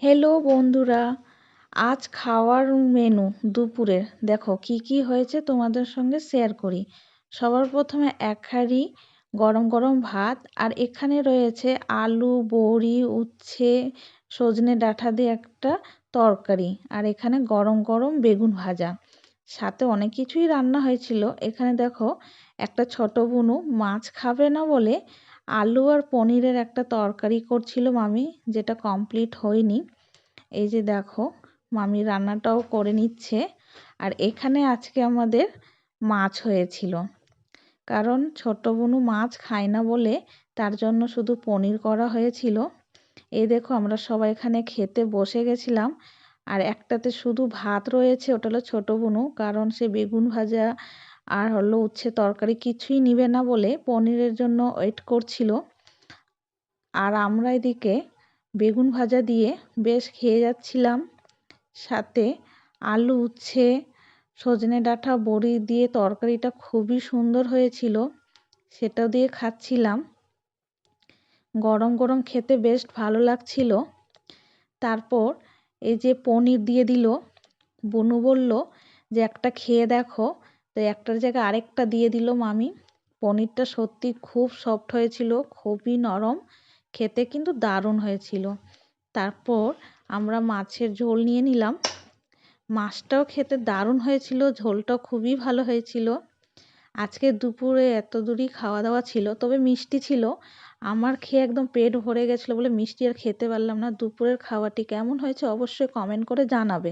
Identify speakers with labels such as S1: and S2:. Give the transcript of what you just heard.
S1: Hello বন্ধুরা, আজ খাওয়ার মেনু দুপুরের দেখো কি কি হয়েছে তোমাদের সঙ্গে শেয়ার করি। সবার প্রথমে এক হাঁড়ি গরম গরম ভাত, আর এখানে রয়েছে আলু বড়ি উচ্ছে সজনে ডাঁটা দিয়ে একটা তরকারি, আর এখানে গরম গরম বেগুন ভাজা, সাথে অনেক কিছুই রান্না হয়েছিল। এখানে দেখো একটা ছোট বুনু মাছ খাবে না বলে আলু আর পনিরের একটা তরকারি করছিল মামি, যেটা কমপ্লিট হয়নি। এই যে দেখো মামি রান্নাটাও করে নিচ্ছে। আর এখানে আজকে আমাদের মাছ হয়েছিল, কারণ ছোট বুনু মাছ খায় না বলে তার জন্য শুধু পনির করা হয়েছিল। এই দেখো আমরা সবাই এখানে খেতে বসে গেছিলাম। আর একটাতে শুধু ভাত রয়েছে, ওটা হলো ছোট বুনু, কারণ সে বেগুন ভাজা আর হলো উচ্ছে তরকারি কিছুই নিবে না বলে পনিরের জন্য ওয়েট করছিল। আর আমরা এদিকে বেগুন ভাজা দিয়ে বেশ খেয়ে যাচ্ছিলাম, সাথে আলু উচ্ছে সজনে ডাঁটা বড়ি দিয়ে তরকারিটা খুবই সুন্দর হয়েছিল, সেটাও দিয়ে খাচ্ছিলাম। গরম গরম খেতে বেশ ভালো লাগছিল। তারপর এই যে পনির দিয়ে দিল, বুনু বলল যে একটা খেয়ে দেখো, তো একটার জায়গায় আরেকটা দিয়ে দিল মামি। পনিরটা সত্যি খুব সফট হয়েছিল, খুবই নরম, খেতে কিন্তু দারুণ হয়েছিল। তারপর আমরা মাছের ঝোল নিয়ে নিলাম, মাছটাও খেতে দারুণ হয়েছিল, ঝোলটাও খুবই ভালো হয়েছিল। আজকে দুপুরে এত দূরই খাওয়া দাওয়া ছিল, তবে মিষ্টি ছিল। আমার খেয়ে একদম পেট ভরে গেছিলো বলে মিষ্টি আর খেতে পারলাম না। দুপুরের খাওয়াটি কেমন হয়েছে অবশ্যই কমেন্ট করে জানাবে।